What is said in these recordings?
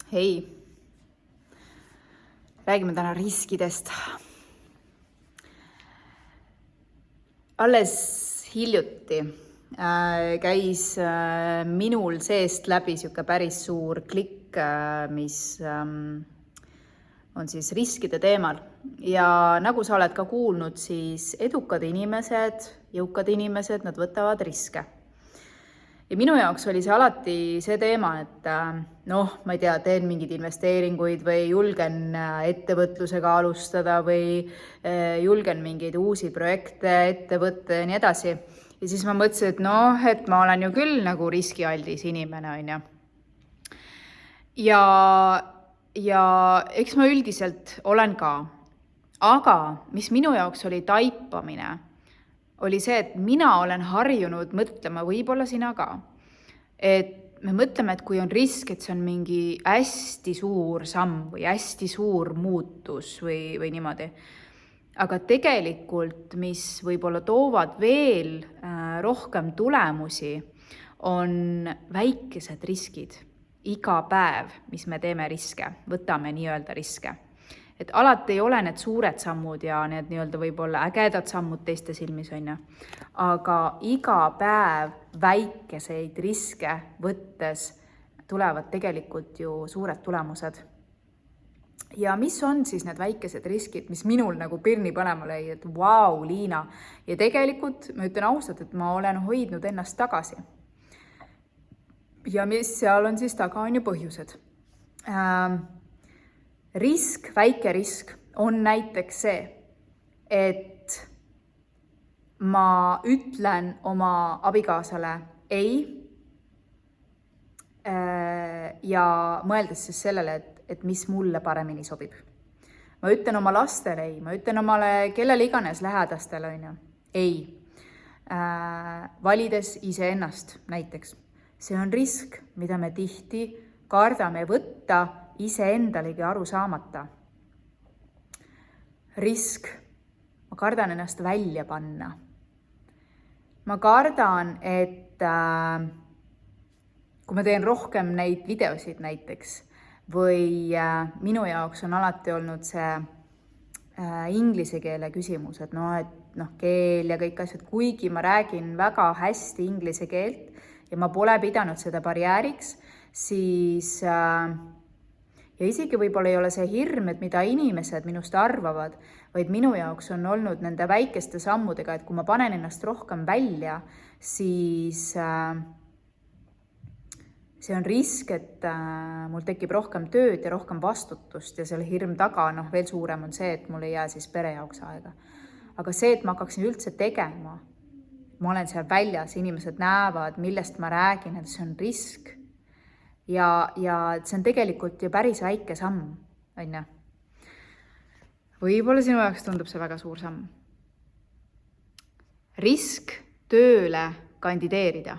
Hei, räägime täna riskidest. Alles hiljuti käis minul seest läbi siuke päris suur klikk, mis on siis riskide teemal. Ja nagu sa oled ka kuulnud, siis edukad inimesed, jõukad inimesed, nad võtavad riske. Ja minu jaoks oli see alati see teema, et ma ei tea, teen mingeid investeeringuid või julgen ettevõtlusega alustada või julgen mingeid uusi projekte ette võtta ja nii edasi. Ja siis ma mõtlesin, et et ma olen ju küll nagu riskialdis inimene, on ju. Ja eks ma üldiselt olen ka. Aga mis minu jaoks oli taipamine, oli see, et mina olen harjunud mõtlema, võib-olla sina ka, et me mõtleme, et kui on risk, et see on mingi hästi suur samm või hästi suur muutus või niimoodi. Aga tegelikult, mis võib-olla toovad veel rohkem tulemusi, on väikesed riskid. Iga päev, mis me teeme riske, võtame nii-öelda riske. Et alati ei ole need suured sammud ja need nii-öelda võib-olla ägedad sammud teiste silmis, on ju. Aga iga päev väikeseid riske võttes tulevad tegelikult ju suured tulemused. Ja mis on siis need väikesed riskid, mis minul nagu pirni põlema lõi, et vau, Liina. Ja tegelikult ma ütlen ausalt, et ma olen hoidnud ennast tagasi. Ja mis seal on siis taga, on ju põhjused. Risk, väike risk on näiteks see, et ma ütlen oma abikaasale ei ja mõeldes siis sellele, et mis mulle paremini sobib. Ma ütlen oma lastele ei, ma ütlen omale kellele iganes lähedastele, on ju, ei. Valides iseennast näiteks. See on risk, mida me tihti kardame võtta iseendalegi aru saamata. Risk. Ma kardan ennast välja panna. Ma kardan, et kui ma teen rohkem neid videosid näiteks või minu jaoks on alati olnud see inglise keele küsimus, et keel ja kõik asjad, kuigi ma räägin väga hästi inglise keelt ja ma pole pidanud seda barjääriks, siis ja isegi võib-olla ei ole see hirm, et mida inimesed minust arvavad, vaid minu jaoks on olnud nende väikeste sammudega, et kui ma panen ennast rohkem välja, siis see on risk, et mul tekib rohkem tööd ja rohkem vastutust ja selle hirm taga veel suurem on see, et mul ei jää siis pere jaoks aega. Aga see, et ma hakkaksin üldse tegema, ma olen seal väljas, inimesed näevad, millest ma räägin, et see on risk. Ja see on tegelikult ju päris väike samm, on ju. Võib-olla sinu jaoks tundub see väga suur samm. Risk tööle kandideerida.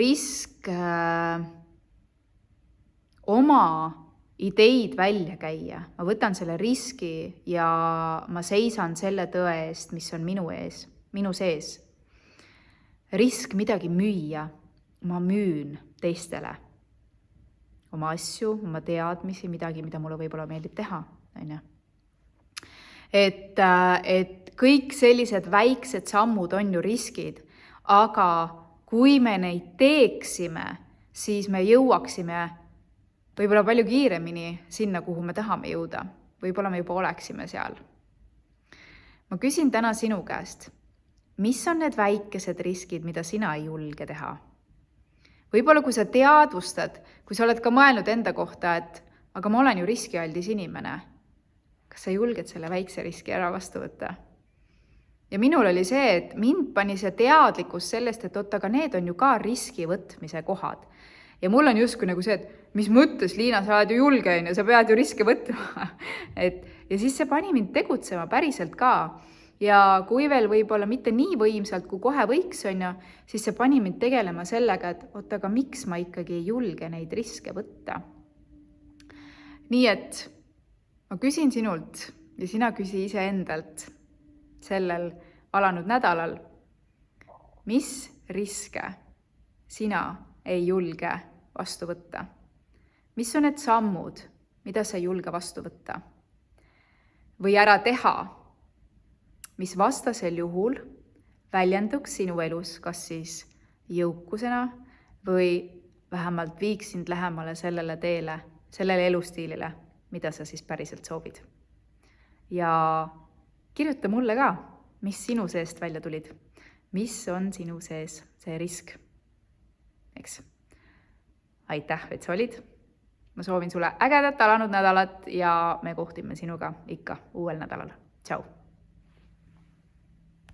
Risk oma ideid välja käia. Ma võtan selle riski ja ma seisan selle tõe eest, mis on minu sees. Risk midagi müüa. Ma müün teistele oma asju, oma teadmisi, midagi, mida mulle võib-olla meeldib teha. Et kõik sellised väiksed sammud on ju riskid, aga kui me neid teeksime, siis me jõuaksime võib-olla palju kiiremini sinna, kuhu me tahame jõuda. Võib-olla me juba oleksime seal. Ma küsin täna sinu käest, mis on need väikesed riskid, mida sina ei julge teha? Võib-olla kui sa teadvustad, kui sa oled ka mõelnud enda kohta, et aga ma olen ju riskialdis inimene, kas sa julged selle väikse riski ära vastu võtta? Ja minul oli see, et mind pani see teadlikkus sellest, et aga need on ju ka riski võtmise kohad. Ja mul on justkui nagu see, et mis mõttes, Liina, sa oled ju julge, ja sa pead ju riske võtma. Ja siis see pani mind tegutsema päriselt ka. Ja kui veel võib-olla mitte nii võimsalt, kui kohe võiks, siis see pani mind tegelema sellega, et aga miks ma ikkagi ei julge neid riske võtta. Nii et ma küsin sinult ja sina küsi iseendalt sellel alanud nädalal, mis riske sina ei julge vastu võtta? Mis on need sammud, mida sa ei julge vastu võtta? Või ära teha, mis vastasel juhul väljenduks sinu elus kas siis jõukusena või vähemalt viiks sind lähemale sellele teele, sellele elustiilile, mida sa siis päriselt soovid. Ja kirjuta mulle ka, mis sinu seest välja tulid. Mis on sinu sees see risk? Eks? Aitäh, et sa olid. Ma soovin sulle ägedat alanud nädalat ja me kohtime sinuga ikka uuel nädalal. Tšau!